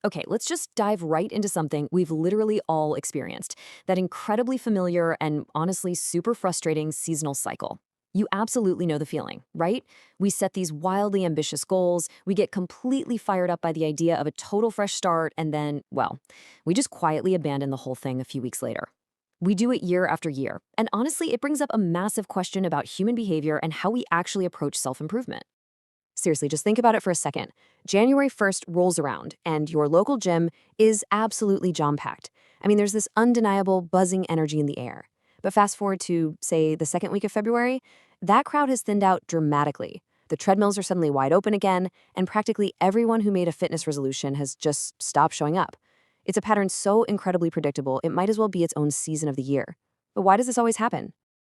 Okay, let's just dive right into something we've literally all experienced, that incredibly familiar and honestly super frustrating seasonal cycle. You absolutely know the feeling, right? We set these wildly ambitious goals, we get completely fired up by the idea of a total fresh start, and then, well, we just quietly abandon the whole thing a few weeks later. We do it year after year, and honestly, it brings up a massive question about human behavior and how we actually approach self improvement. Seriously, just think about it for a second. January 1st rolls around, and your local gym is absolutely jam-packed. I mean, there's this undeniable buzzing energy in the air. But fast forward to, say, the second week of February, that crowd has thinned out dramatically. The treadmills are suddenly wide open again, and practically everyone who made a fitness resolution has just stopped showing up. It's a pattern so incredibly predictable, it might as well be its own season of the year. But why does this always happen?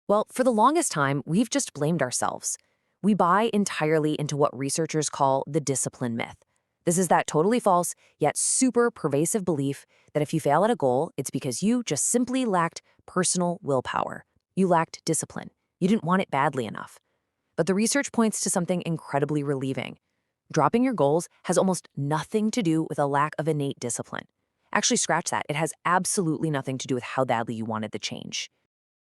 Well, for the longest time, we've just blamed ourselves. We buy entirely into what researchers call the discipline myth. This is that totally false, yet super pervasive belief that if you fail at a goal, it's because you just simply lacked personal willpower. You lacked discipline. You didn't want it badly enough. But the research points to something incredibly relieving. Dropping your goals has almost nothing to do with a lack of innate discipline. Actually, scratch that. It has absolutely nothing to do with how badly you wanted the change.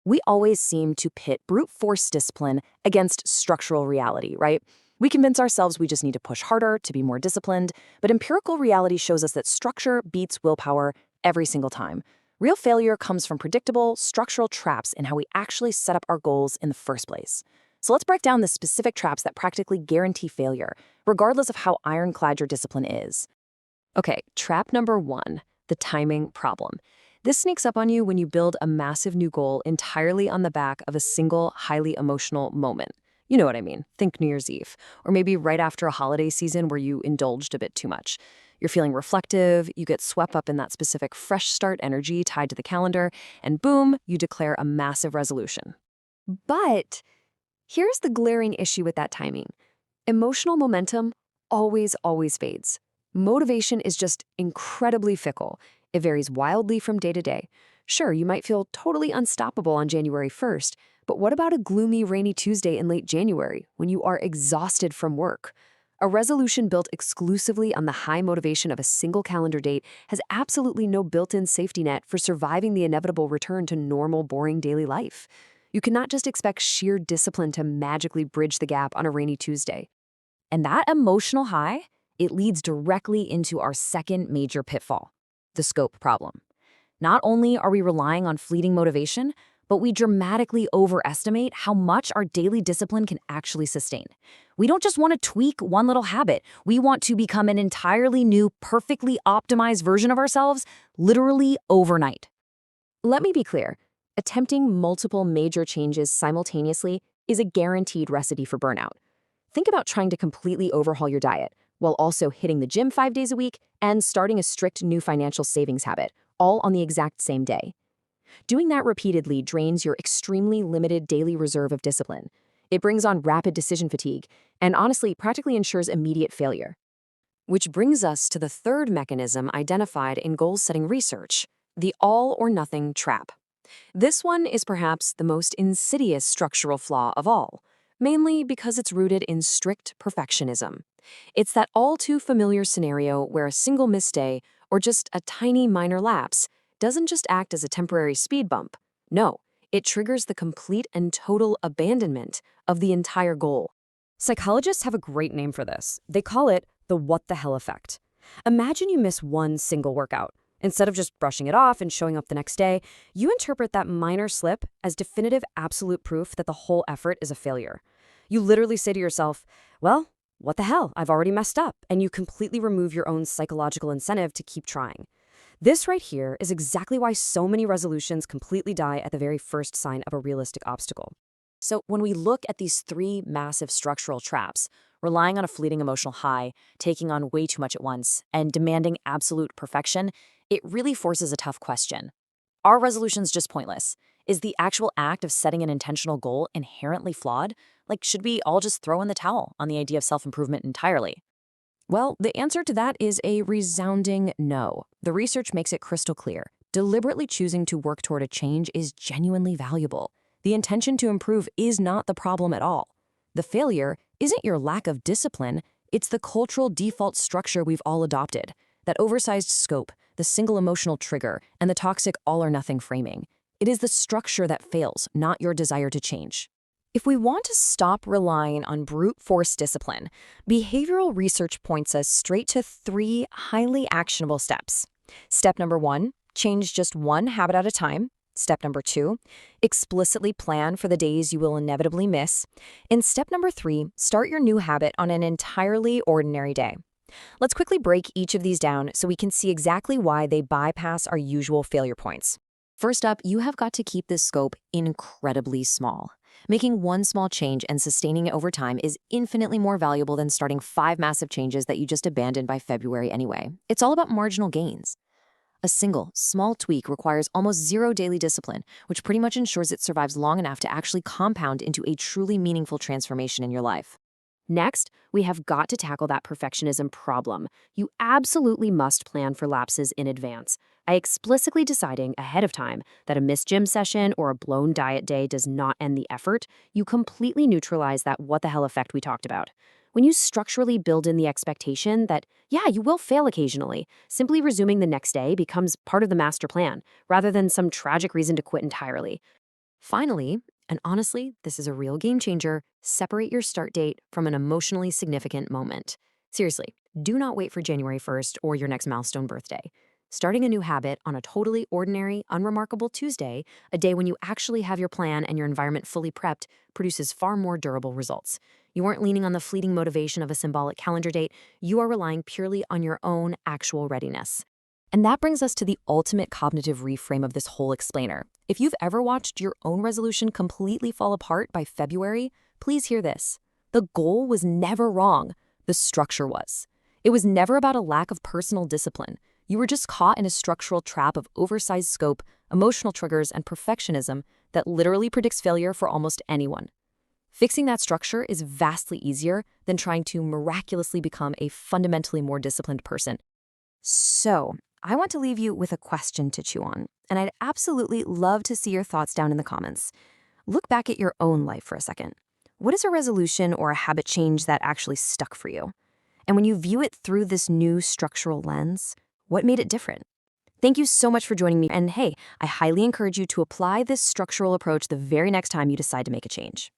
We always seem to pit brute force discipline against structural reality, right? We convince ourselves we just need to push harder to be more disciplined, but empirical reality shows us that structure beats willpower every single time. Real failure comes from predictable, structural traps in how we actually set up our goals in the first place. So let's break down the specific traps that practically guarantee failure, regardless of how ironclad your discipline is. Okay, trap number one, the timing problem. This sneaks up on you when you build a massive new goal entirely on the back of a single, highly emotional moment. You know what I mean. Think New Year's Eve, or maybe right after a holiday season where you indulged a bit too much. You're feeling reflective, you get swept up in that specific fresh start energy tied to the calendar, and boom, you declare a massive resolution. But here's the glaring issue with that timing. Emotional momentum always fades. Motivation is just incredibly fickle. It varies wildly from day to day. Sure, you might feel totally unstoppable on January 1st, but what about a gloomy, rainy Tuesday in late January when you are exhausted from work? A resolution built exclusively on the high motivation of a single calendar date has absolutely no built-in safety net for surviving the inevitable return to normal, boring daily life. You cannot just expect sheer discipline to magically bridge the gap on a rainy Tuesday. And that emotional high, it leads directly into our second major pitfall, the scope problem. Not only are we relying on fleeting motivation, but we dramatically overestimate how much our daily discipline can actually sustain. We don't just want to tweak one little habit. We want to become an entirely new, perfectly optimized version of ourselves, literally overnight. Let me be clear. Attempting multiple major changes simultaneously is a guaranteed recipe for burnout. Think about trying to completely overhaul your diet while also hitting the gym 5 days a week and starting a strict new financial savings habit, all on the exact same day. Doing that repeatedly drains your extremely limited daily reserve of discipline. It brings on rapid decision fatigue and honestly practically ensures immediate failure. Which brings us to the third mechanism identified in goal-setting research, the all-or-nothing trap. This one is perhaps the most insidious structural flaw of all, mainly because it's rooted in strict perfectionism. It's that all-too-familiar scenario where a single misday or just a tiny minor lapse doesn't just act as a temporary speed bump. No, it triggers the complete and total abandonment of the entire goal. Psychologists have a great name for this. They call it the what the hell effect. Imagine you miss one single workout. Instead of just brushing it off and showing up the next day, you interpret that minor slip as definitive absolute proof that the whole effort is a failure. You literally say to yourself, well, what the hell, I've already messed up, and you completely remove your own psychological incentive to keep trying. This right here is exactly why so many resolutions completely die at the very first sign of a realistic obstacle. So when we look at these three massive structural traps, relying on a fleeting emotional high, taking on way too much at once, and demanding absolute perfection, it really forces a tough question. Are resolutions just pointless? Is the actual act of setting an intentional goal inherently flawed? Like, should we all just throw in the towel on the idea of self-improvement entirely? Well, the answer to that is a resounding no. The research makes it crystal clear. Deliberately choosing to work toward a change is genuinely valuable. The intention to improve is not the problem at all. The failure isn't your lack of discipline, it's the cultural default structure we've all adopted. that oversized scope, the single emotional trigger, and the toxic all-or-nothing framing. It is the structure that fails, not your desire to change. If we want to stop relying on brute force discipline, behavioral research points us straight to 3 highly actionable steps. Step number 1, change just one habit at a time. Step number 2, explicitly plan for the days you will inevitably miss. And step number 3, start your new habit on an entirely ordinary day. Let's quickly break each of these down so we can see exactly why they bypass our usual failure points. First up, you have got to keep this scope incredibly small. Making one small change and sustaining it over time is infinitely more valuable than starting 5 massive changes that you just abandoned by February anyway. It's all about marginal gains. A single, small tweak requires almost zero daily discipline, which pretty much ensures it survives long enough to actually compound into a truly meaningful transformation in your life. Next, we have got to tackle that perfectionism problem. You absolutely must plan for lapses in advance. By explicitly deciding ahead of time that a missed gym session or a blown diet day does not end the effort, you completely neutralize that what the hell effect we talked about. When you structurally build in the expectation that, yeah, you will fail occasionally, simply resuming the next day becomes part of the master plan, rather than some tragic reason to quit entirely. Finally, and honestly, this is a real game changer, separate your start date from an emotionally significant moment. Seriously, do not wait for January 1st or your next milestone birthday. Starting a new habit on a totally ordinary, unremarkable Tuesday, a day when you actually have your plan and your environment fully prepped, produces far more durable results. You aren't leaning on the fleeting motivation of a symbolic calendar date, you are relying purely on your own actual readiness. And that brings us to the ultimate cognitive reframe of this whole explainer. If you've ever watched your own resolution completely fall apart by February, please hear this. The goal was never wrong. The structure was. It was never about a lack of personal discipline. You were just caught in a structural trap of oversized scope, emotional triggers, and perfectionism that literally predicts failure for almost anyone. Fixing that structure is vastly easier than trying to miraculously become a fundamentally more disciplined person. So, I want to leave you with a question to chew on, and I'd absolutely love to see your thoughts down in the comments. Look back at your own life for a second. What is a resolution or a habit change that actually stuck for you? And when you view it through this new structural lens, what made it different? Thank you so much for joining me, and hey, I highly encourage you to apply this structural approach the very next time you decide to make a change.